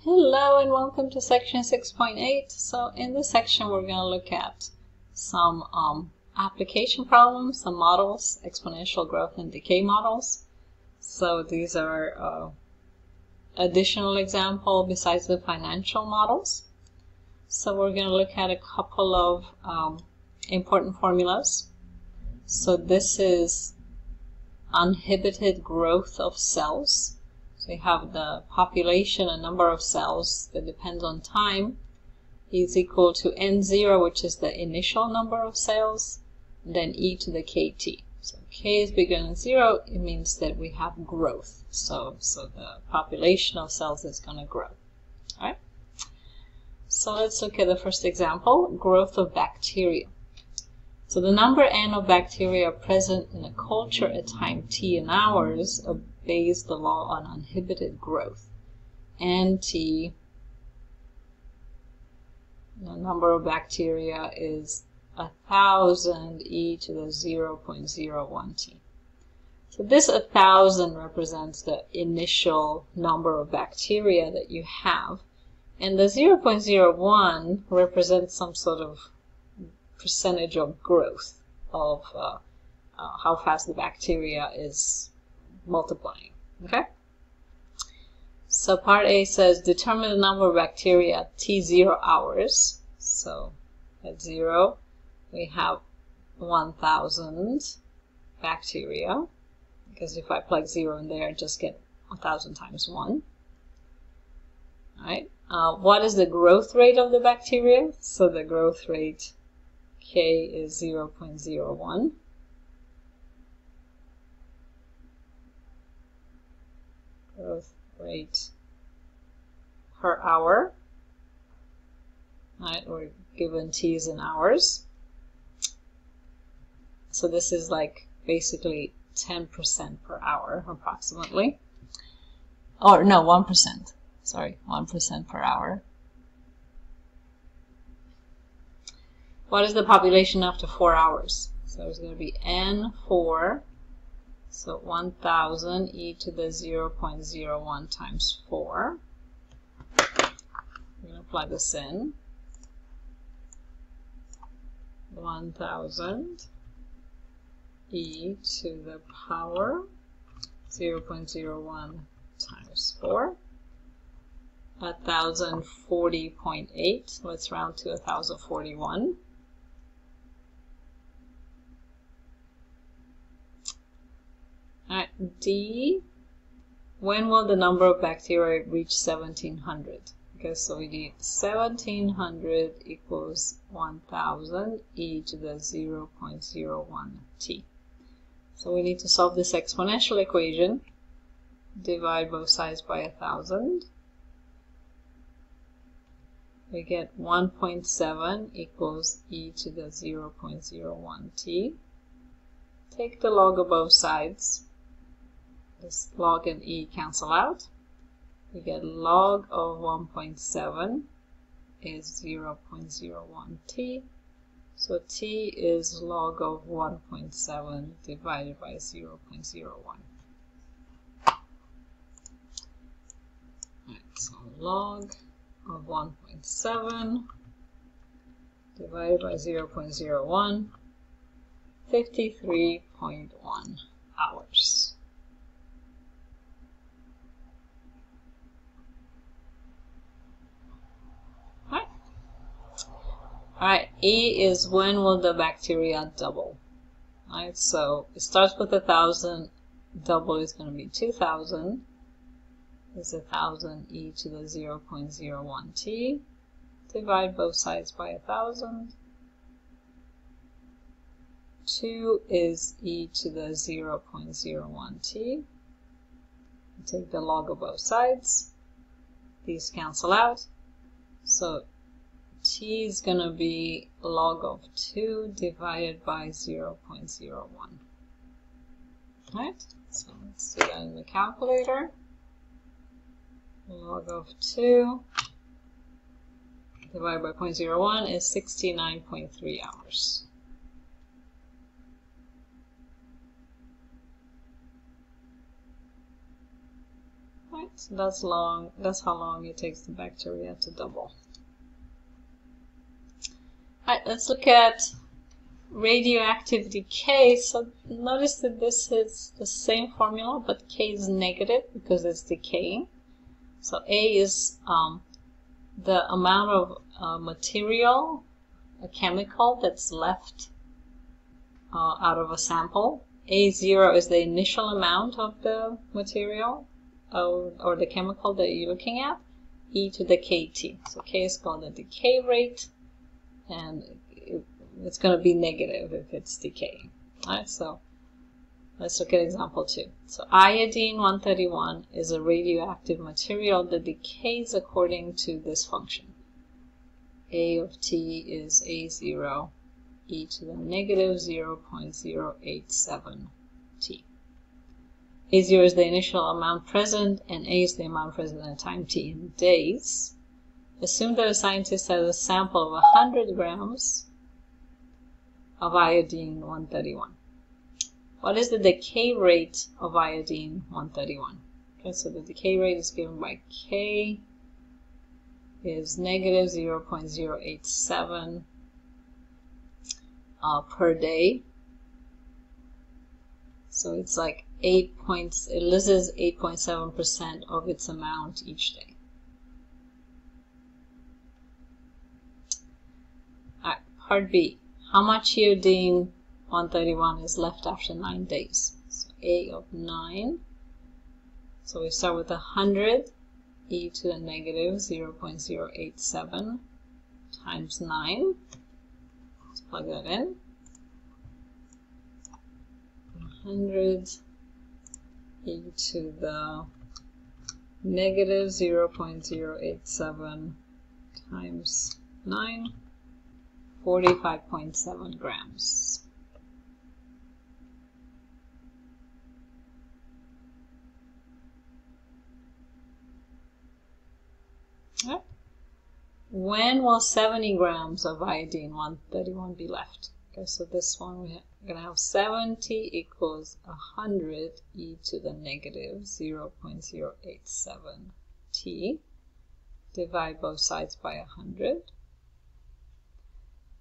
Hello and welcome to section 6.8. So in this section we're going to look at some application problems, some models, exponential growth and decay models. So these are additional example besides the financial models. So we're going to look at a couple of important formulas. So this is uninhibited growth of cells. So you have the population, a number of cells that depends on time, is equal to n0, which is the initial number of cells, and then e to the kt. So k is bigger than 0, it means that we have growth. So the population of cells is going to grow. All right? So let's look at the first example, growth of bacteria. So the number n of bacteria present in a culture at time t in hours obeys the law on uninhibited growth. Nt, the number of bacteria is 1,000 e to the 0.01 t. So this 1,000 represents the initial number of bacteria that you have, and the 0.01 represents some sort of percentage of growth of how fast the bacteria is multiplying. Okay? So part A says determine the number of bacteria at t0 hours. So at 0 we have 1,000 bacteria, because if I plug 0 in there I just get 1,000 times 1. Alright, what is the growth rate of the bacteria? So the growth rate K is 0.01. Growth rate per hour. Right, we're given T's in hours. So this is like basically 10% per hour approximately. Or no, 1%. Sorry, 1% per hour. What is the population after 4 hours? So it's going to be N4, so 1,000 e to the 0.01 times 4. We're going to plug this in. 1,000 e to the power 0.01 times 4. 1,040.8. Let's round to 1,041. Alright, D, when will the number of bacteria reach 1,700? Okay, so we need 1,700 equals 1,000 e to the 0.01 t. So we need to solve this exponential equation. Divide both sides by 1,000. We get 1.7 equals e to the 0.01 t. Take the log of both sides. This log and e cancel out. We get log of 1.7 is 0.01 t. So t is log of 1.7 divided by 0.01. Alright, so log of 1.7 divided by 0.01, 53.1 hours. Alright, E is when will the bacteria double? Alright, so it starts with 1,000, double is going to be 2,000. Is 1,000 e to the 0.01 t. Divide both sides by 1,000. 2 is e to the 0.01 t. Take the log of both sides. These cancel out. So t is going to be log of 2 divided by 0.01. Alright, so let's do that in the calculator. Log of 2 divided by 0.01 is 69.3 hours. Right, So that's how long it takes the bacteria to double. Alright, let's look at radioactivity K. So notice that this is the same formula, but K is negative because it's decaying. So A is the amount of material, a chemical that's left out of a sample. A0 is the initial amount of the material or the chemical that you're looking at. E to the KT. So K is called the decay rate, and it's going to be negative if it's decaying. Alright, so let's look at example 2. So iodine-131 is a radioactive material that decays according to this function. A of T is A0, e to the negative 0.087 T. A0 is the initial amount present, and A is the amount present at time T in days. Assume that a scientist has a sample of 100 grams of iodine-131. What is the decay rate of iodine-131? Okay, so the decay rate is given by K is negative 0.087 per day. So it's like it loses 8.7% of its amount each day. Alright, part B. How much iodine-131 is left after 9 days? So A of 9. So we start with 100, e to the negative 0.087 times 9. Let's plug that in. 100 e to the negative 0.087 times 9. 45.7 grams. Okay. When will 70 grams of iodine-131 be left? Okay, so this one we're going to have 70 equals 100 e to the negative 0.087 T. Divide both sides by 100.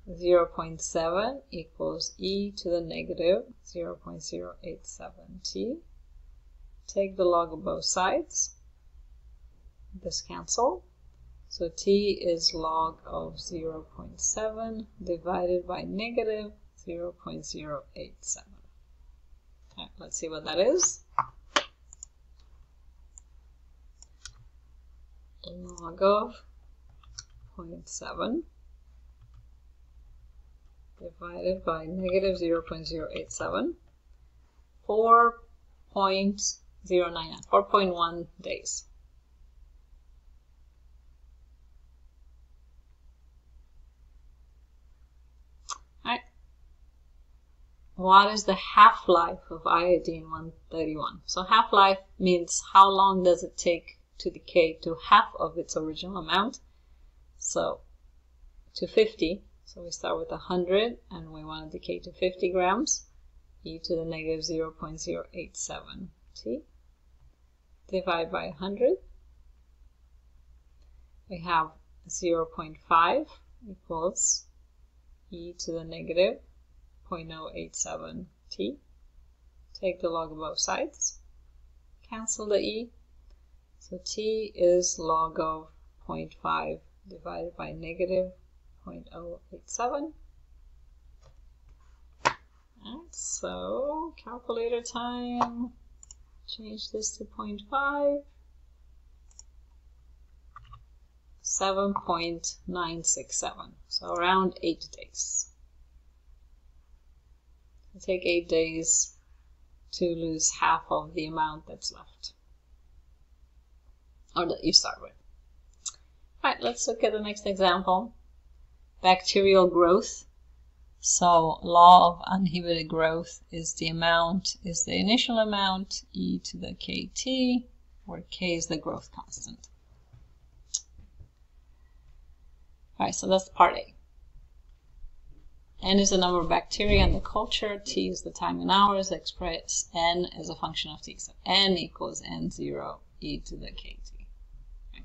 0.7 equals e to the negative 0.087 T. Take the log of both sides. This cancel. So T is log of 0.7 divided by negative 0.087. Right, let's see what that is. Log of 0.7 divided by negative 0.087, 4.099, 4.1 days. Alright. What is the half-life of iodine-131? So half-life means how long does it take to decay to half of its original amount. So to 50. So we start with 100 and we want to decay to 50 grams, e to the negative 0.087 T. Divide by 100. We have 0.5 equals e to the negative 0.087 T. Take the log of both sides. Cancel the e. So T is log of 0.5 divided by negative 0.087. Alright, so calculator time. Change this to 0.5. 7.967. So around 8 days. It'll take 8 days to lose half of the amount that's left, or that you start with. Alright, let's look at the next example. Bacterial growth. So law of uninhibited growth is the initial amount, e to the kt, where k is the growth constant. Alright, so that's part A. N is the number of bacteria in the culture, T is the time in hours, express N as a function of T. So N equals N0 e to the kt. Okay.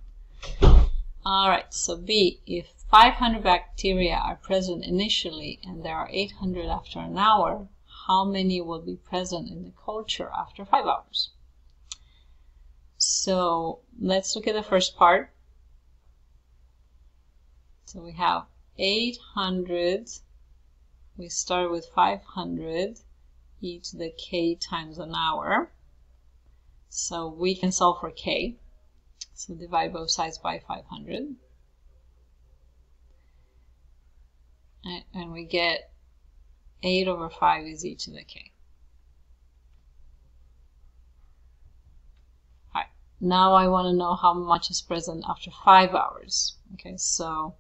All right, so B, if 500 bacteria are present initially and there are 800 after an hour, how many will be present in the culture after 5 hours? So let's look at the first part. So we have 800, we start with 500 e to the k times an hour. So we can solve for k. So divide both sides by 500. And we get 8 over 5 is e to the k. All right. Now I want to know how much is present after 5 hours. Okay, so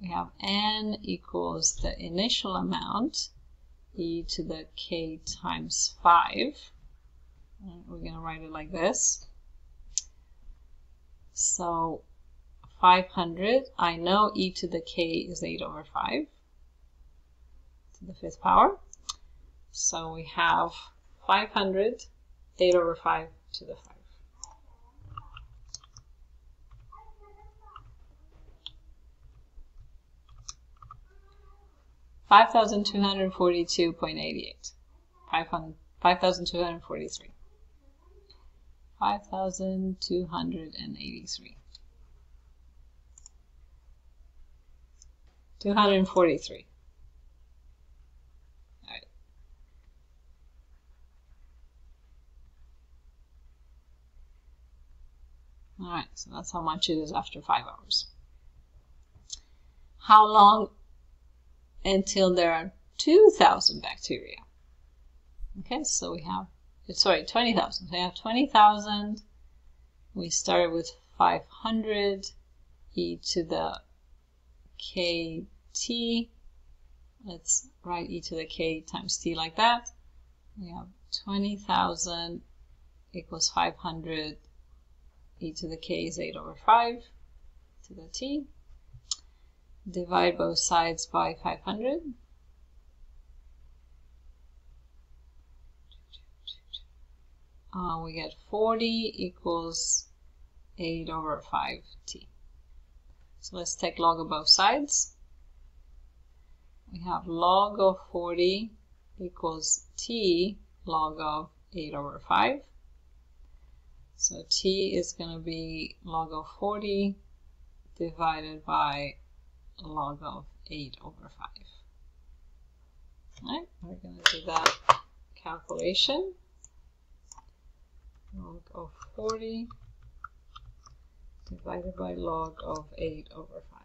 we have n equals the initial amount, e to the k times 5. And we're going to write it like this. So 500, I know e to the k is 8 over 5 to the 5th power. So we have 500, 8 over 5 to the 5. $5,242.88. 5,243. 5,283. 243. All right. All right, so that's how much it is after 5 hours. How long until there are 2,000 bacteria? Okay, so we have, sorry, 20,000. So we have 20,000. We started with 500 e to the kt. Let's write e to the k times t like that. We have 20,000 equals 500 e to the k is 8 over 5 to the t. Divide both sides by 500. We get 40 equals 8 over 5t. So let's take log of both sides. We have log of 40 equals t log of 8 over 5. So t is going to be log of 40 divided by log of 8 over 5. All right, we're going to do that calculation. Log of 40 divided by log of 8 over 5.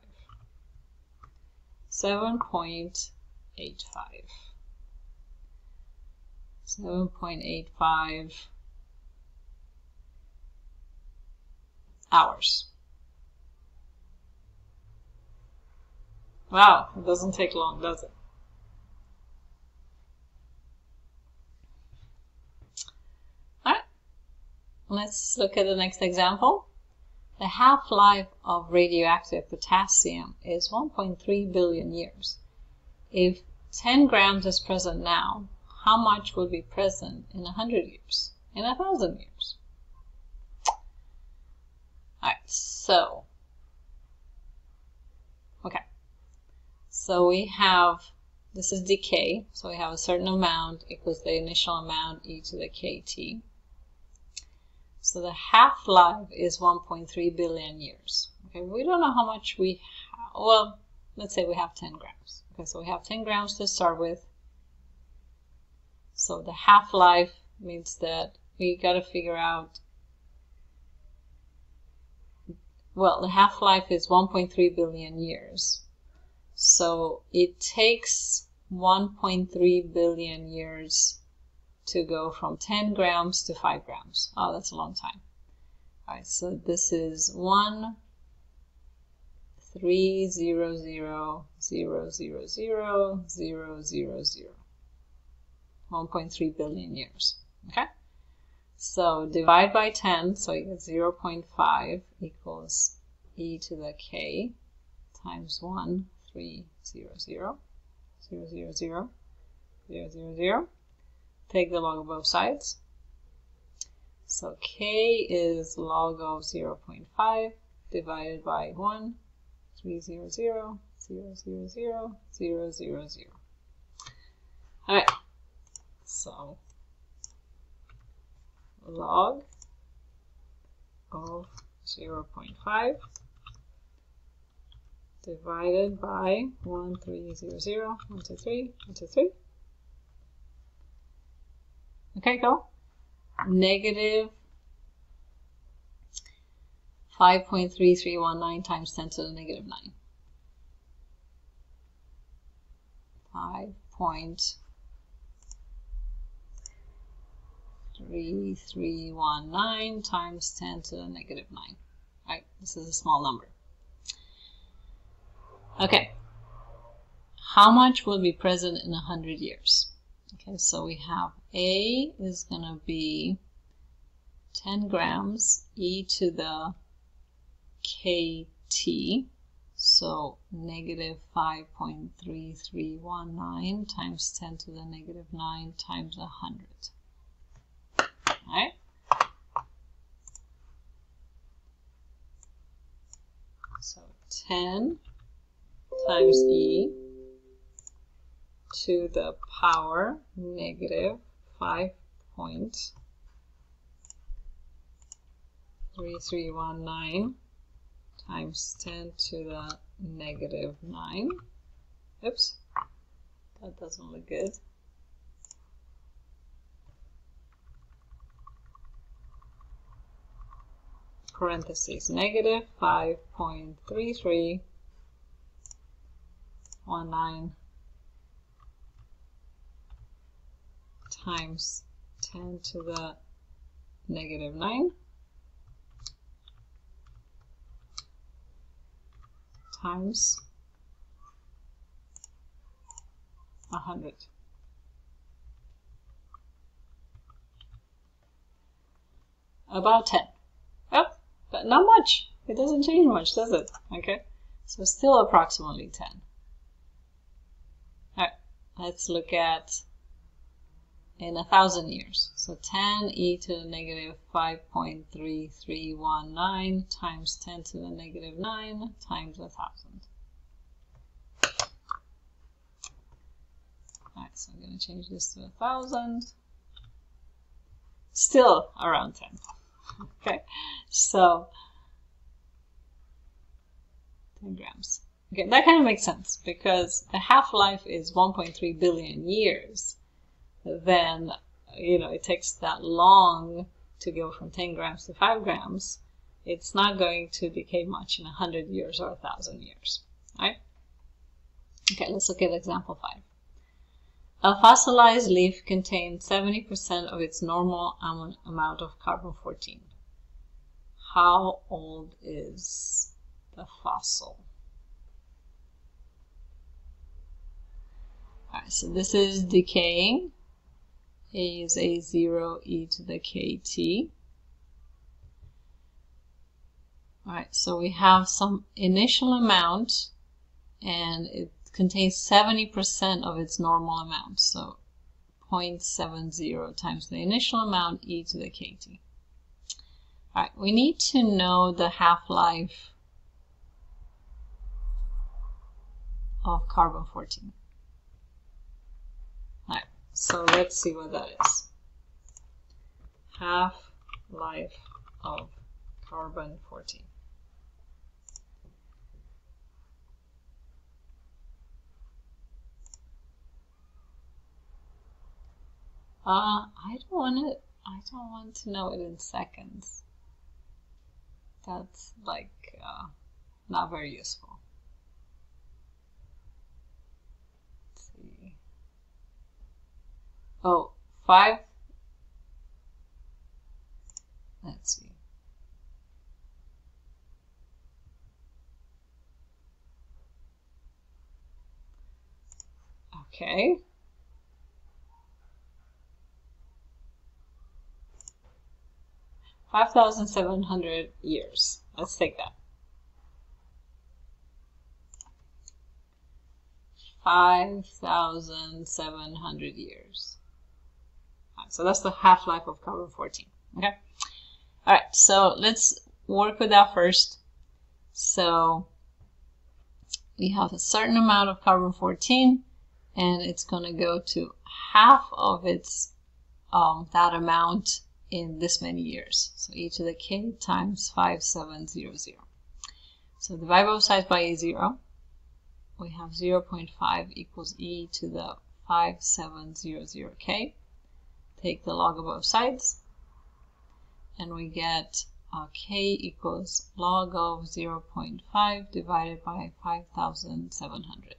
7.85. 7.85 hours. Wow, it doesn't take long, does it? All right, let's look at the next example. The half-life of radioactive potassium is 1.3 billion years. If 10 grams is present now, how much will be present in 100 years, in 1,000 years? All right, so, okay. So we have, this is decay, so we have a certain amount equals the initial amount e to the kt. So the half-life is 1.3 billion years. Okay, we don't know how much we have. Well, let's say we have 10 grams. Okay, so we have 10 grams to start with. So the half-life means that we got to figure out, well, the half-life is 1.3 billion years. So it takes 1.3 billion years to go from 10 grams to 5 grams. Oh, that's a long time. All right, so this is 1,300,000,000,000. 1.3 billion years. Okay? So divide by 10, so you get 0.5 equals e to the k times 1,300,000,000,000. Take the log of both sides. So K is log of 0.5 divided by 1, 300, 000, 000. All right, so log of 0.5 divided by 1300, 123, 123. Okay, go. Negative 5.3319 times 10 to the negative 9. 5.3319 times 10 to the negative 9. Right, this is a small number. Okay, how much will be present in 100 years? Okay, so we have A is going to be 10 grams e to the kt, so negative 5.3319 times 10 to the negative 9 times 100. All right? So 10 times e to the power negative 5.3319 times 10 to the negative 9. Oops, that doesn't look good. Parentheses, negative 5.3319 times 10 to the negative 9 times 100. About 10. Oh, but not much. It doesn't change much, does it? Okay, so still approximately 10. All right, let's look at in 1,000 years. So 10 e to the negative 5.3319 times 10 to the negative 9 times 1,000. All right, so I'm going to change this to 1,000. Still around 10. Okay, so 10 grams. Okay, that kind of makes sense because the half-life is 1.3 billion years. Then, you know, it takes that long to go from 10 grams to 5 grams. It's not going to decay much in 100 years or 1,000 years, right? Okay, let's look at example 5. A fossilized leaf contains 70% of its normal amount of carbon-14. How old is the fossil? All right, so this is decaying. A is A0 e to the kt. All right, so we have some initial amount and it contains 70% of its normal amount. So 0.70 times the initial amount e to the kt. All right, we need to know the half-life of carbon-14. All right, so let's see what that is. Half-life of carbon-14. I don't want to know it in seconds. That's like not very useful. Let's see. Oh, 5. Let's see. Okay. 5,700 years. Let's take that. 5,700 years. Right, so that's the half-life of carbon-14. Okay. All right, so let's work with that first. So we have a certain amount of carbon-14, and it's going to go to half of its that amount in this many years. So e to the k times 5700. So divide both sides by a0. We have 0.5 equals e to the 5700k. Take the log of both sides, and we get k equals log of 0.5 divided by 5,700.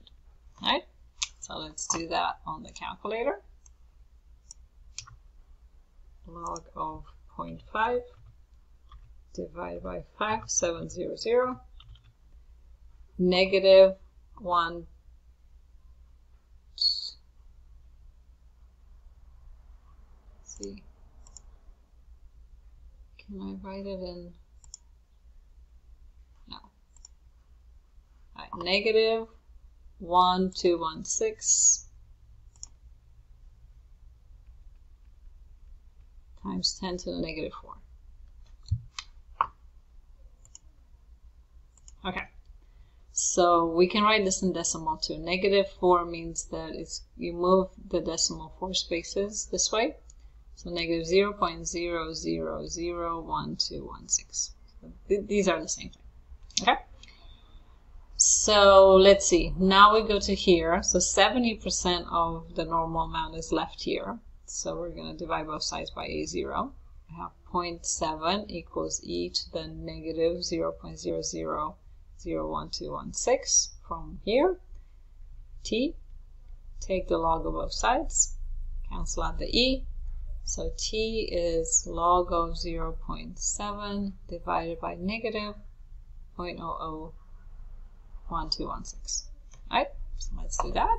All right, so let's do that on the calculator. Log of 0.5 divided by 5700, negative 1. See, can I write it in? No. All right, negative 1216 times 10 to the negative 4. Okay, so we can write this in decimal too. Negative 4 means that you move the decimal 4 spaces this way. So negative 0.00001216. So these are the same thing. Okay. So let's see. Now we go to here. So 70% of the normal amount is left here. So we're going to divide both sides by a0. I have 0.7 equals e to the negative 0.00001216 from here. T. Take the log of both sides. Cancel out the e. So t is log of 0.7 divided by negative 0.001216. All right, so let's do that.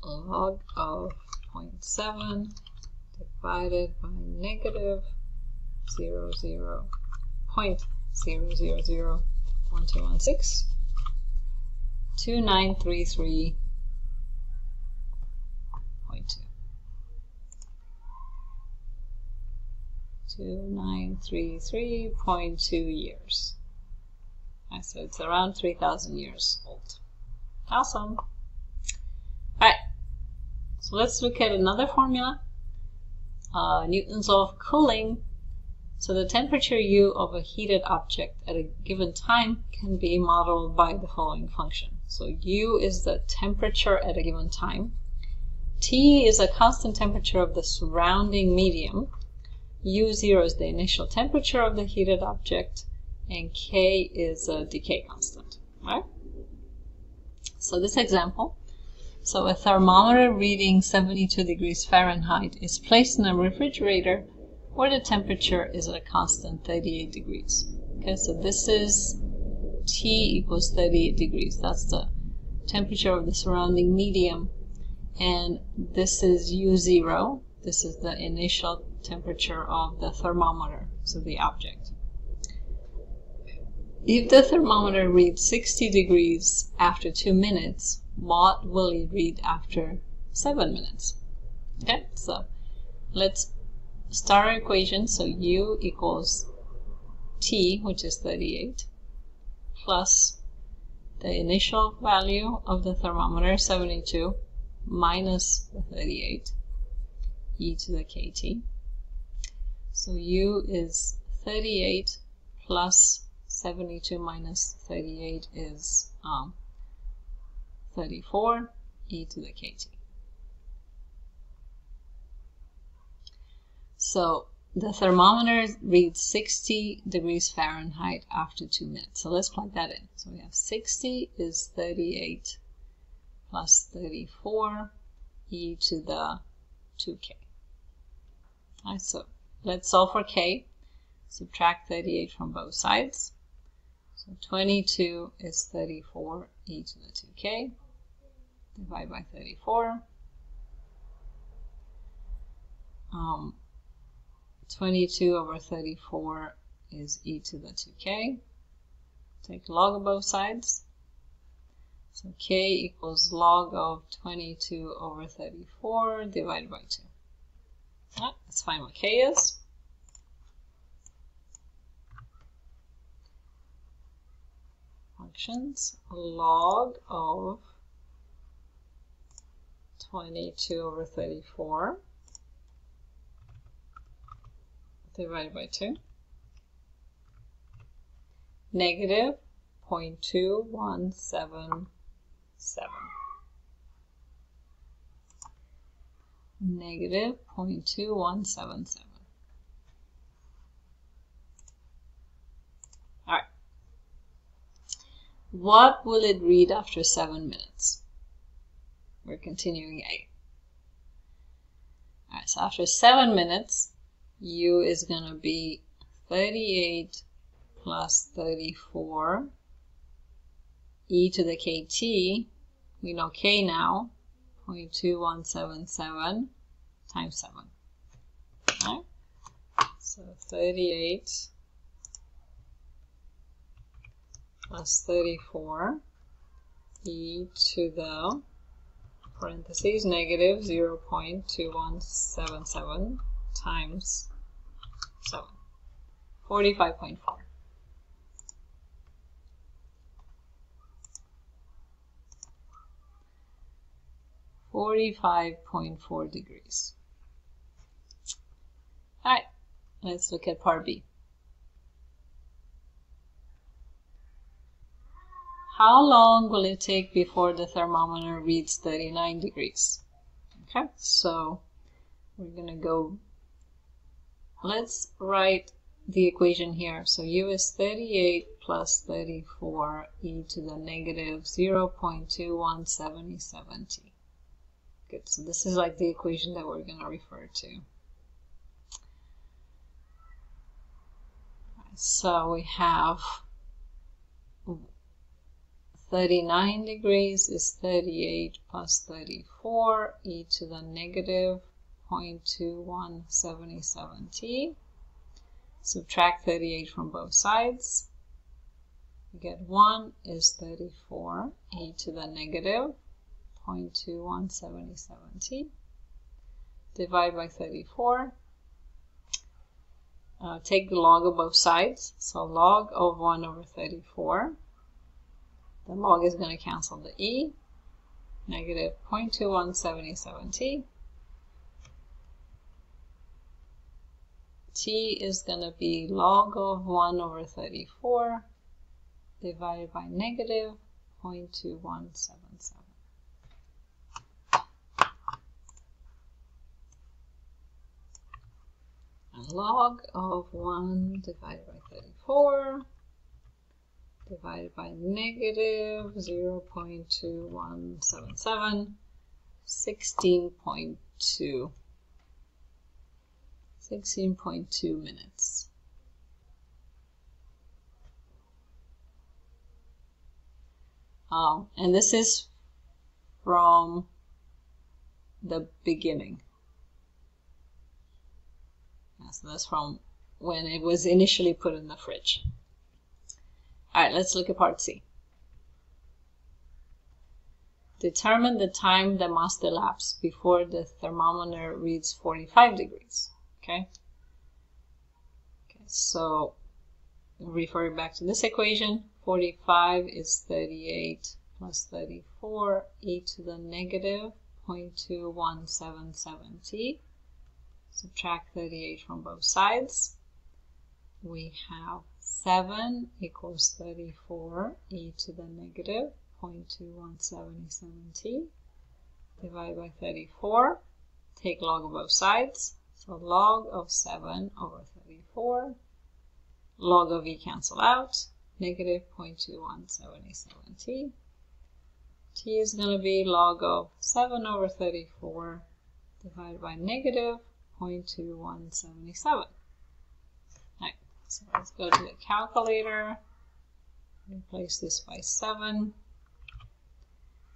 Log of 0.7 divided by negative 0.001216, 2933.2. 2933.2 years. Right, so it's around 3,000 years old. Awesome. Alright, so let's look at another formula. Newton's law of cooling. So the temperature U of a heated object at a given time can be modeled by the following function. So U is the temperature at a given time. T is a constant temperature of the surrounding medium. U0 is the initial temperature of the heated object, and K is a decay constant. Right? So this example, so a thermometer reading 72 degrees Fahrenheit is placed in a refrigerator where the temperature is at a constant 38 degrees. Okay, so this is T equals 38 degrees. That's the temperature of the surrounding medium. And this is U0. This is the initial temperature of the thermometer, so the object. If the thermometer reads 60 degrees after 2 minutes, what will it read after 7 minutes? Okay, so let's start our equation. So U equals T, which is 38, plus the initial value of the thermometer, 72, minus the 38, e to the kt. So U is 38 plus 72 minus 38 is 34, e to the kt. So the thermometer reads 60 degrees Fahrenheit after 2 minutes. So let's plug that in. So we have 60 is 38 plus 34, e to the 2k. All right, so let's solve for k. Subtract 38 from both sides. So 22 is 34 e to the 2k. Divide by 34. 22 over 34 is e to the 2k. Take log of both sides. So k equals log of 22 over 34 divided by 2. Right, let's find what k is. Functions log of 22/34 divided by 2. Negative 0.2177. Negative 0.2177. All right. What will it read after 7 minutes? We're continuing A. All right, so after 7 minutes, U is going to be 38 plus 34 e to the kt. We know k now, 0.2177 times 7. All right, so 38 plus 34 e to the parentheses negative 0.2177 times 7, 45.4. 45.4 degrees. All right, let's look at part B. How long will it take before the thermometer reads 39 degrees? Okay, so we're going to go, let's write the equation here. So U is 38 plus 34 e to the negative 0.2177t. Good, so this is like the equation that we're going to refer to. So we have 39 degrees is 38 plus 34 e to the negative 0.2177t. Subtract 38 from both sides. You get 1 is 34 e to the negative 0.2177t. Divide by 34. Take the log of both sides. So log of 1 over 34. The log is going to cancel the e. Negative 0.2177t. T is going to be log of 1 over 34 divided by negative 0.2177. And log of 1 divided by 34 divided by negative 0.2177, 16.2 minutes. And this is from the beginning. So that's from when it was initially put in the fridge. All right, let's look at part C. Determine the time that must elapse before the thermometer reads 45 degrees. Okay, so refer back to this equation. 45 is 38 plus 34 e to the negative 0.2177t. Subtract 38 from both sides. We have 7 equals 34 e to the negative 0.2177t. Divide by 34. Take log of both sides. So log of 7 over 34. Log of e cancel out. Negative 0.2177t. T is going to be log of 7 over 34 divided by negative 0.2177. Right, so let's go to the calculator. Replace this by 7.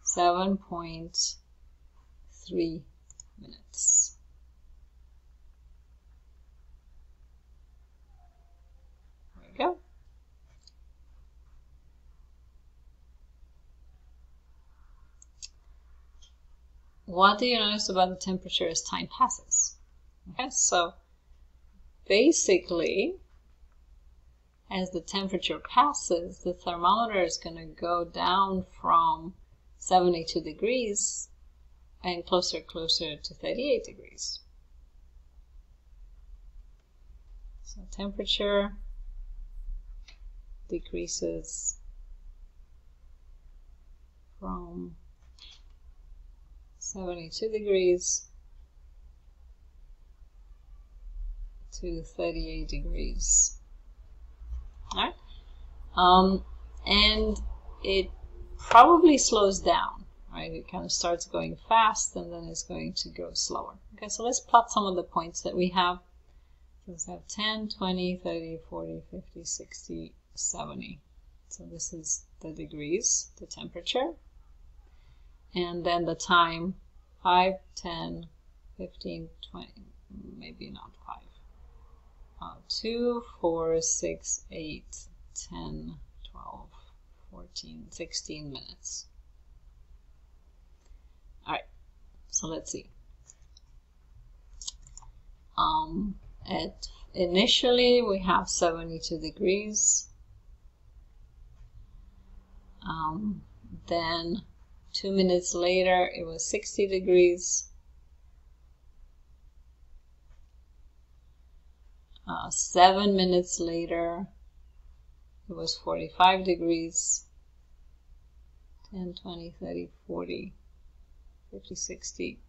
7.3 minutes. There we go. What do you notice about the temperature as time passes? Okay, so basically, as the temperature passes, the thermometer is going to go down from 72 degrees and closer to 38 degrees. So temperature decreases from 72 degrees to 38 degrees. All right? And it probably slows down, right? It kind of starts going fast and then it's going to go slower. Okay, so let's plot some of the points that we have. So let's have 10, 20, 30, 40, 50, 60, 70. So this is the degrees, the temperature. And then the time, 5, 10, 15, 20, maybe not 5. 2, 4, 6, 8, 10, 12, 14, 16 minutes. All right, so let's see. Initially we have 72 degrees. Then 2 minutes later it was 60 degrees. 7 minutes later it was 45 degrees. 10, 20, 30, 40, 50, 60.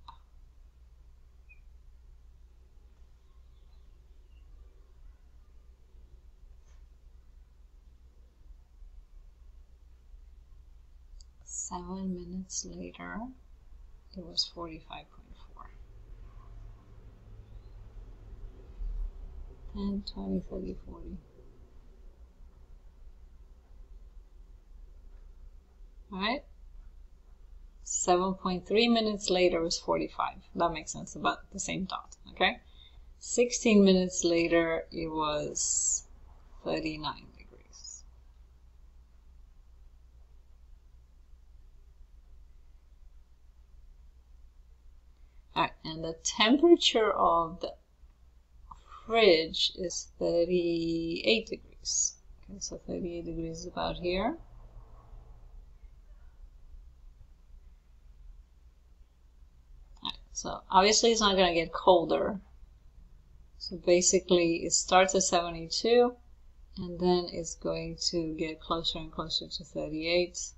Seven minutes later, it was 45.4. 10, 20, 30, 40. All right. 7.3 minutes later was 45. That makes sense, about the same dot. Okay. 16 minutes later, it was 39 degrees. All right, and the temperature of the fridge is 38 degrees. Okay, so 38 degrees is about here. All right, so obviously it's not going to get colder. So basically it starts at 72 and then it's going to get closer and closer to 38.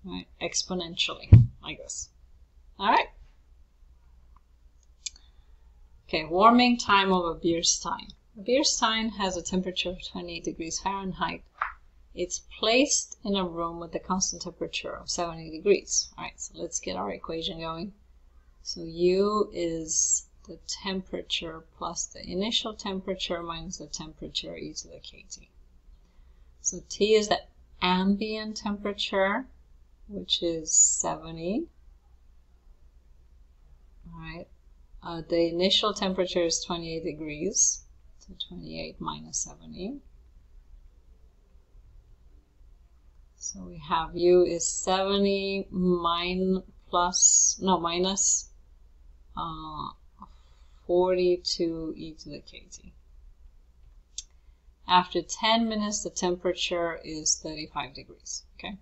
Right, exponentially, like this. All right. Okay, warming time of a beer stein. A beer stein has a temperature of 28 degrees Fahrenheit. It's placed in a room with a constant temperature of 70 degrees. All right, so let's get our equation going. So U is the temperature plus the initial temperature minus the temperature e to the kT. So T is the ambient temperature, which is 70. All right. The initial temperature is 28 degrees, so 28 minus 70. So we have U is 70 minus 42 e to the kT. After 10 minutes, the temperature is 35 degrees. Okay,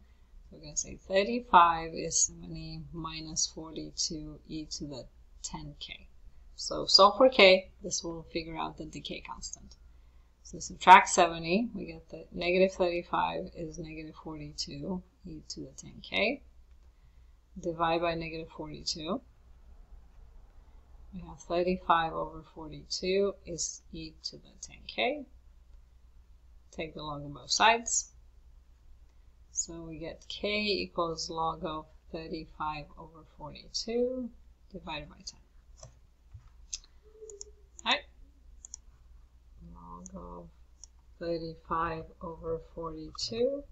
so we're going to say 35 is 70 minus 42 e to the 10k. So solve for k, this will figure out the decay constant. So subtract 70, we get that negative 35 is negative 42 e to the 10k. Divide by negative 42. We have 35 over 42 is e to the 10k. Take the log of both sides. So we get k equals log of 35 over 42 divided by 10. Alright. Log of 35 over 42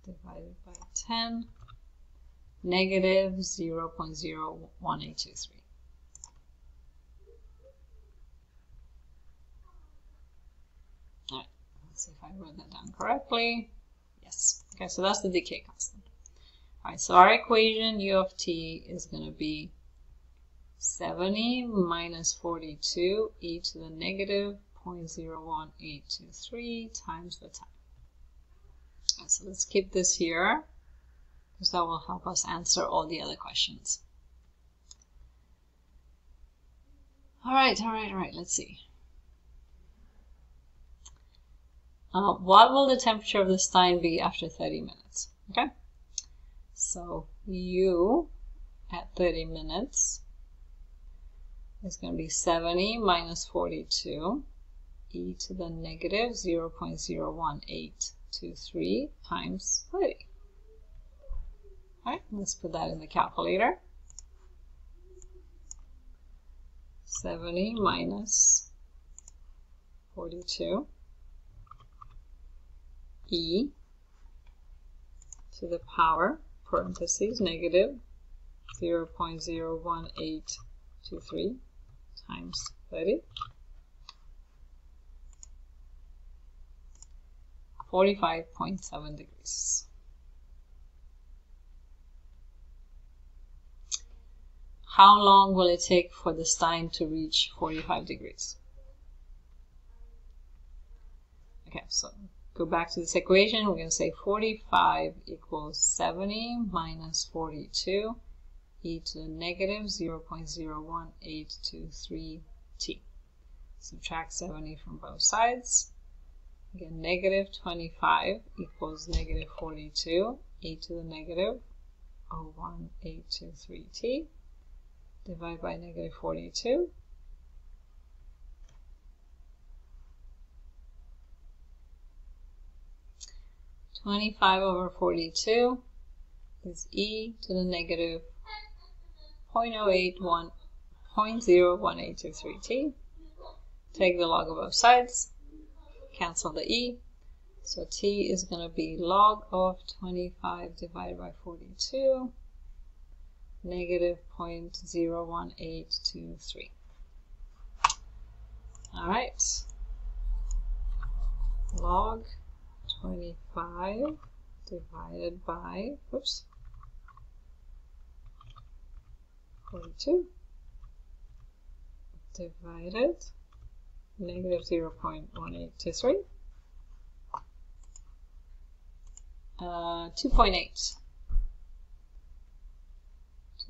divided by 10. Negative 0.01823. Alright, let's see if I wrote that down correctly. Yes. Okay, so that's the decay constant. Alright, so our equation U of t is going to be 70 minus 42 e to the negative 0.01823 times the time. Right, so let's keep this here, because that will help us answer all the other questions. All right, let's see. What will the temperature of the stein be after 30 minutes? Okay, so U at 30 minutes is going to be 70 minus 42 e to the negative 0.01823 times 30. All right, let's put that in the calculator. 70 minus 42 e to the power, parentheses, negative 0.01823 times 30. 45.7 degrees. How long will it take for the stein to reach 45 degrees? Okay, so go back to this equation. We're going to say 45 equals 70 minus 42 e to the negative 0.01823 t. Subtract 70 from both sides. Again, negative 25 equals negative 42 e to the negative 0.01823 t. Divide by negative 42. (25/42) is e to the negative 0.01823 t. Take the log of both sides. Cancel the e. So t is going to be log of 25 divided by 42. Negative 0.01823. All right. Log 25 divided by, 42 divided negative 0.1823. 2.8.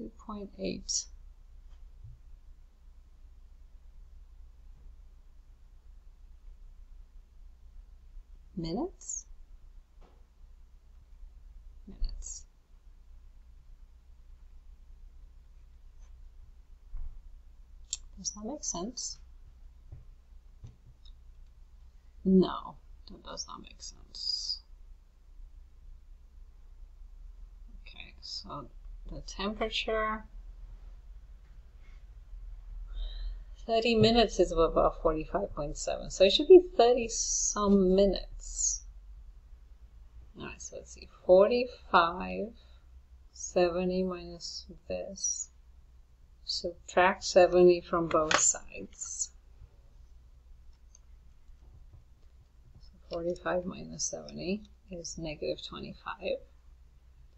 2.8 minutes. Does that make sense? No, that does not make sense. Okay, so the temperature, 30 minutes is about 45.7, so it should be 30 some minutes. All right, so let's see, 45, 70 minus this, subtract 70 from both sides. So 45 minus 70 is negative 25.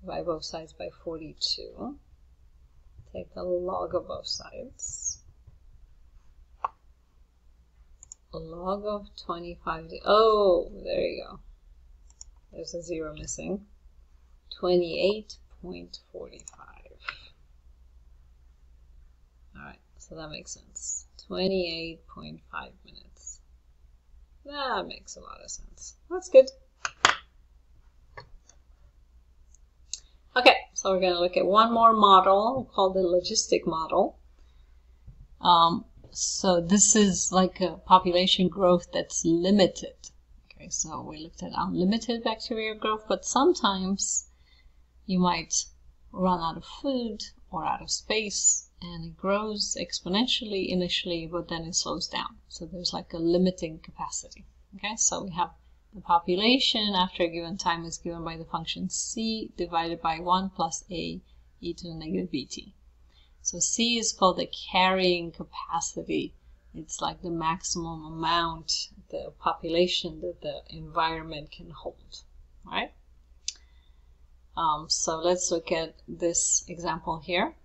Divide both sides by 42. Take the log of both sides. Log of 25. Oh, there you go. There's a zero missing. 28.45. Alright, so that makes sense. 28.5 minutes. That makes a lot of sense. That's good. Okay, so we're going to look at one more model called the logistic model. So this is like a population growth that's limited. Okay, so we looked at unlimited bacterial growth, but sometimes you might run out of food or out of space, and it grows exponentially initially, but then it slows down. So there's like a limiting capacity. Okay, so we have the population after a given time is given by the function c divided by 1 plus a e to the negative bt. So c is called the carrying capacity. It's like the maximum amount, the population that the environment can hold, right? So let's look at this example here.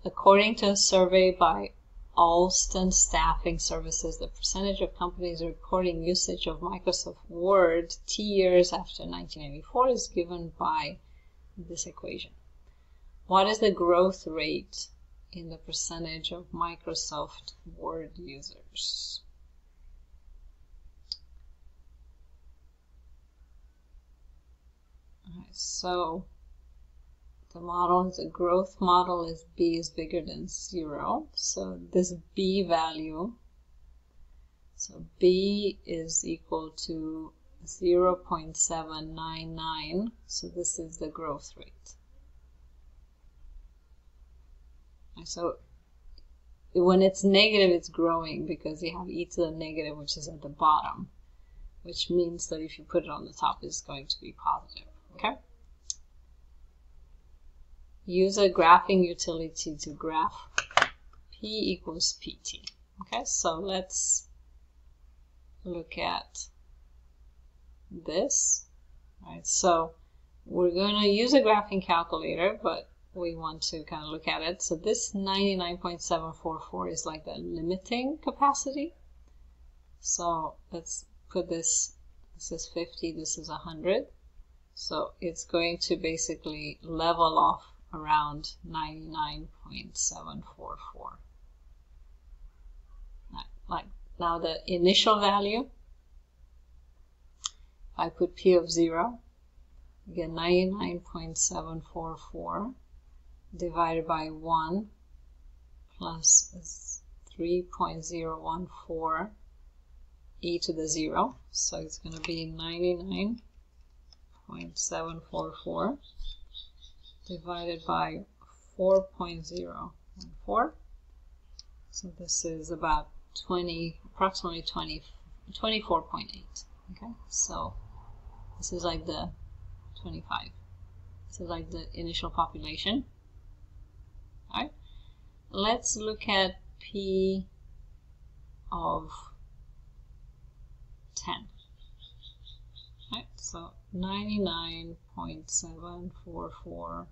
according to a survey by Alston Staffing Services, the percentage of companies recording usage of Microsoft Word 10 years after 1984 is given by this equation. What is the growth rate in the percentage of Microsoft Word users? Alright, so the model is a growth model is b is bigger than 0. So this b value, so b is equal to 0.799. So this is the growth rate. And so when it's negative, it's growing because you have e to the negative, which is at the bottom, which means that if you put it on the top, it's going to be positive. Okay? Use a graphing utility to graph P equals PT. Okay, so let's look at this. All right, so we're going to use a graphing calculator, but we want to kind of look at it. So this 99.744 is like the limiting capacity. So let's put this, this is 50, this is 100. So it's going to basically level off around 99.744. Like now the initial value, if I put P of 0, you get 99.744 divided by 1 plus 3.014 e to the 0. So it's going to be 99.744 divided by 4.014. So this is about approximately 24.8. Okay, so this is like the 25. This is like the initial population. All right, let's look at P of 10. All right, so 99.744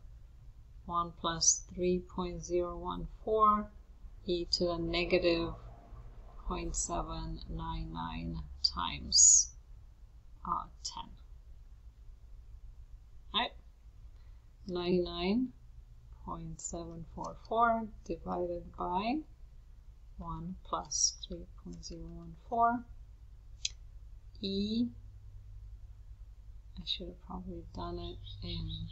1 plus 3.014 e to the negative 0.799 times 10. Right? 99.744 divided by 1 plus 3.014 e. I should have probably done it in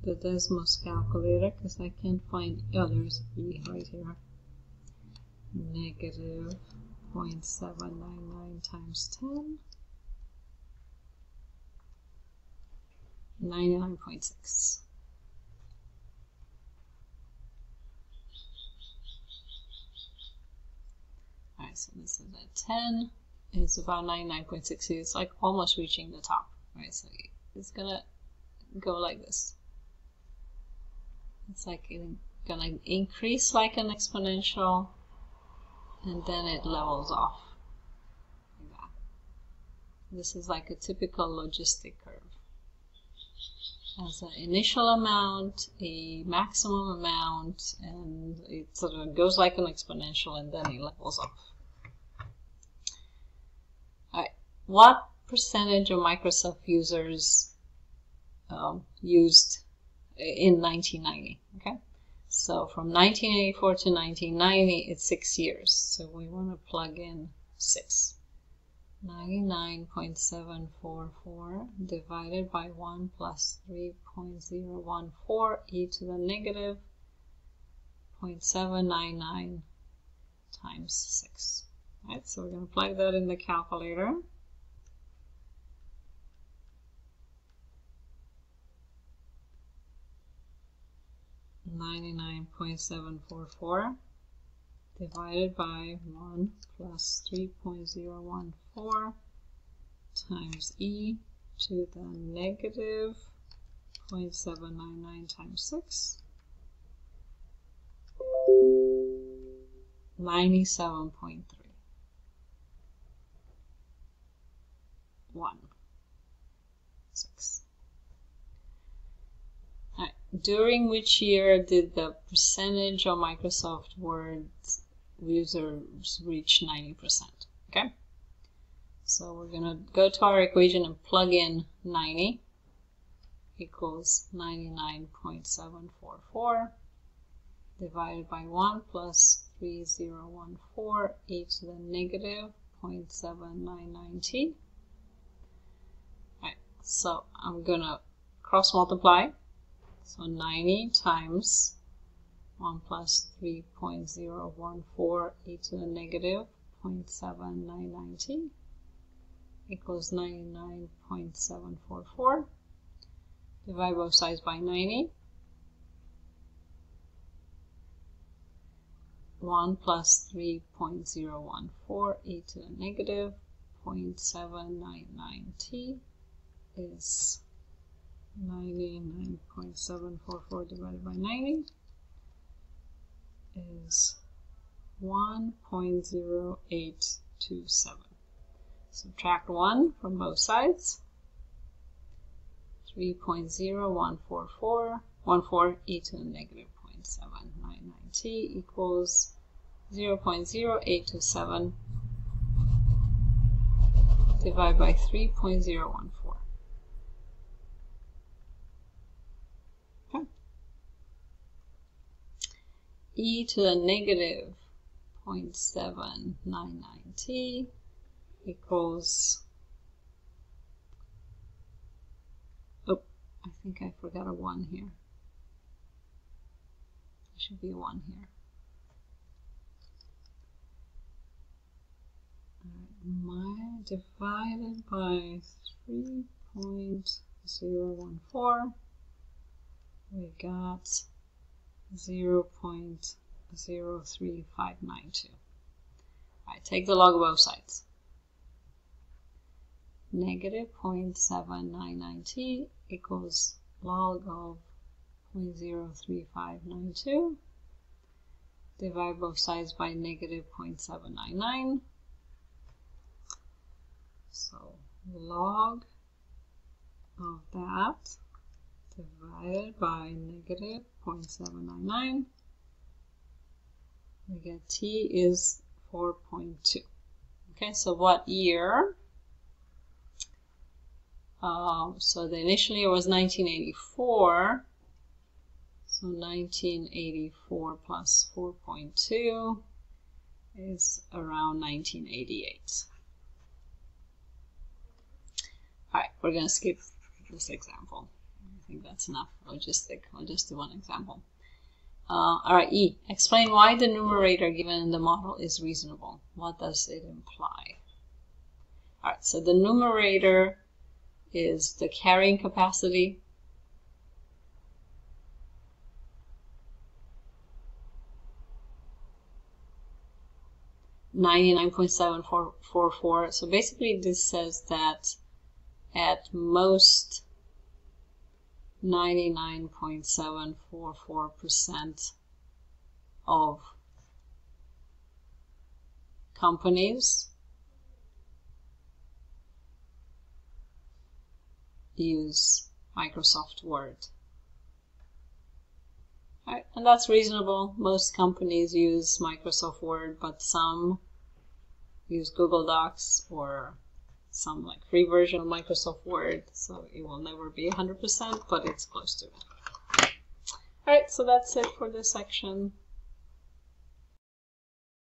the Desmos calculator because I can't find, oh, there's e right here. Negative 0.799 times 10. 99.6. Alright, so this is at 10. It's about 99.6. It's like almost reaching the top. Right, so it's gonna go like this. It's like gonna increase like an exponential, and then it levels off. Like that. This is like a typical logistic curve. Has an initial amount, a maximum amount, and it sort of goes like an exponential, and then it levels off. Alright, what percentage of Microsoft users used in 1990? Okay, so from 1984 to 1990, it's 6 years. So we want to plug in 6. 99.744 divided by 1 plus 3.014 e to the negative 0.799 times 6. Right, so we're going to plug that in the calculator. $99.744 divided by 1 plus 3.014 times e to the negative 0.799 times 6. 97.3. 1. 6. Alright, during which year did the percentage of Microsoft Word users reach 90%? Okay, so we're going to go to our equation and plug in 90 equals 99.744 divided by 1 plus 3014 e to the negative 0.799t. Alright, so I'm going to cross multiply. So 90 times 1 plus 3.014 e to the negative 0.799t equals 99.744. Divide both sides by 90. 1 plus 3.014 e to the negative 0.799t is 99.744 divided by 90 is 1.0827. Subtract 1 from both sides. 3.0144 e to the negative 0.799t equals 0.0827 divided by 3.014. Okay. E to the negative 0.799t equals, oh, I think I forgot a 1 here. There should be a 1 here. Divided by 3.014, we got 0.03592. Alright, take the log of both sides. Negative 0.799t equals log of 0.03592. Divide both sides by negative 0.799. So log of that divided by negative 0.799. We get t is 4.2. Okay, so what year? So the initial year was 1984. So 1984 plus 4.2 is around 1988. Alright, we're going to skip this example. I think that's enough. Logistic. I'll just do one example. Alright, E. Explain why the numerator given in the model is reasonable. What does it imply? Alright, so the numerator is the carrying capacity. $99.744. So basically this says that at most 99.744% of companies use Microsoft Word. Right, and that's reasonable. Most companies use Microsoft Word, but some use Google Docs or some like free version of Microsoft Word, so it will never be 100%, but it's close to it. Alright, so that's it for this section.